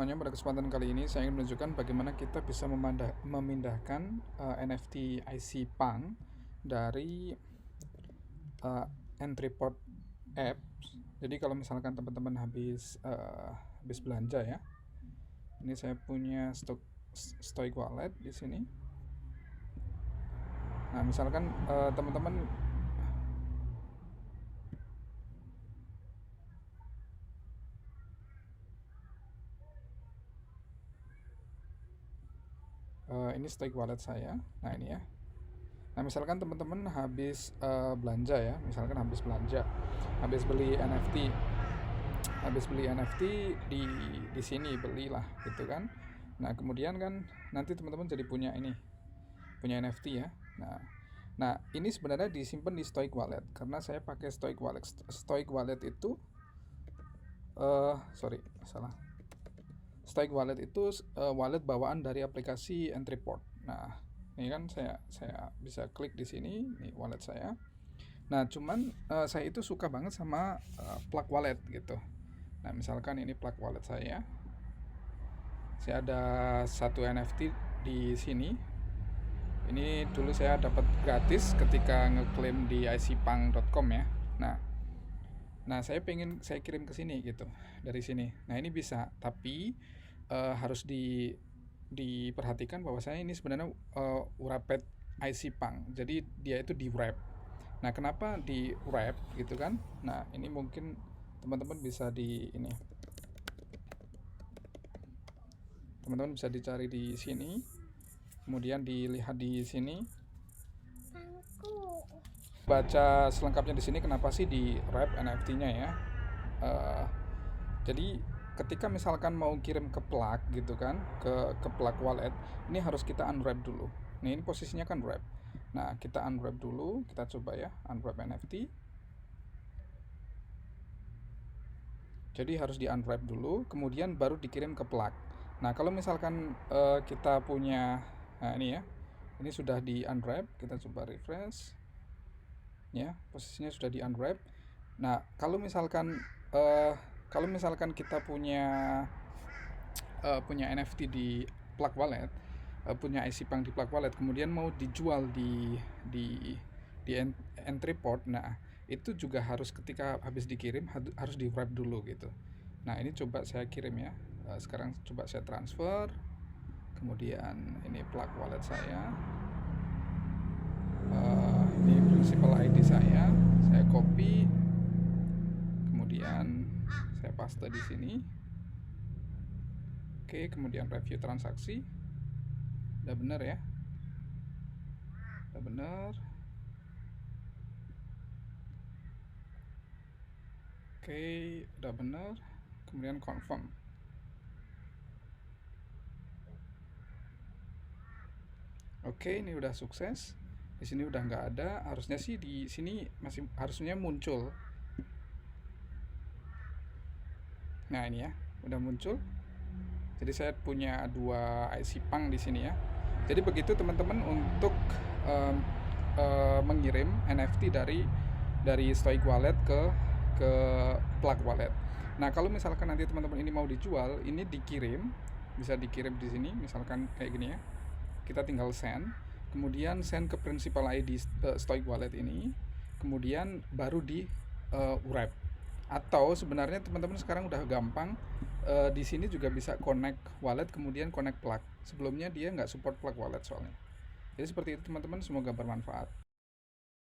Semuanya, pada kesempatan kali ini saya ingin menunjukkan bagaimana kita bisa memindahkan NFT IC Punk dari Entreport Apps. Jadi kalau misalkan teman-teman habis belanja ya, ini saya punya Stoic Wallet di sini. Nah misalkan teman-teman ini Stoic Wallet saya. Nah ini ya. Nah, misalkan teman-teman belanja ya, misalkan habis beli NFT, di sini belilah gitu kan. Nah, kemudian kan nanti teman-teman jadi punya NFT ya. Nah, ini sebenarnya disimpan di Stoic Wallet karena saya pakai Stoic Wallet. Stoic Wallet itu sorry, salah. Stoic Wallet itu wallet bawaan dari aplikasi Entreport. Nah, ini kan saya bisa klik di sini, ini wallet saya. Nah, cuman saya itu suka banget sama plug wallet gitu. Nah, misalkan ini plug wallet saya. Saya ada satu NFT di sini. Ini dulu saya dapat gratis ketika ngeklaim di icpunk.com ya. Nah, saya kirim ke sini gitu dari sini. Nah, ini bisa, tapi harus diperhatikan bahwa saya ini sebenarnya wrapped IC Punk. Jadi dia itu di wrap. Nah, kenapa di wrap gitu kan? Nah, ini mungkin teman-teman bisa teman-teman bisa dicari di sini, kemudian dilihat di sini, baca selengkapnya di sini kenapa sih di wrap NFT-nya ya. Jadi ketika misalkan mau kirim ke plug gitu kan, ke plug wallet, ini harus kita unwrap dulu. Nah, ini posisinya kan wrap. Nah, kita unwrap dulu, kita coba ya unwrap NFT. Jadi harus di unwrap dulu, kemudian baru dikirim ke plug. Nah, kalau misalkan kita punya, nah ini ya, ini sudah di unwrap, kita coba refresh, ya, posisinya sudah di unwrap. Nah, kalau misalkan kita punya NFT di plug wallet, punya IC Punk di plug wallet, kemudian mau dijual di Entreport, nah itu juga harus ketika habis dikirim harus di wrap dulu gitu. Nah, ini coba saya kirim ya. Sekarang coba saya transfer, kemudian ini plug wallet saya, ini principal ID saya copy, kemudian saya paste di sini. Oke, kemudian review transaksi. Udah bener ya, udah bener. Oke, udah bener. Kemudian confirm. Oke, ini udah sukses. Di sini udah nggak ada. Harusnya sih di sini masih harusnya muncul. Nah, ini ya, udah muncul. Jadi saya punya dua IC Punk di sini ya. Jadi begitu teman-teman untuk mengirim NFT dari Stoic Wallet ke Plug Wallet. Nah, kalau misalkan nanti teman-teman ini mau dijual, ini bisa dikirim di sini, misalkan kayak gini ya. Kita tinggal send, kemudian send ke principal ID Stoic Wallet ini, kemudian baru di wrap. Atau sebenarnya teman-teman sekarang udah gampang, di sini juga bisa connect wallet kemudian connect plug. Sebelumnya dia nggak support plug wallet soalnya. Jadi seperti itu teman-teman, semoga bermanfaat.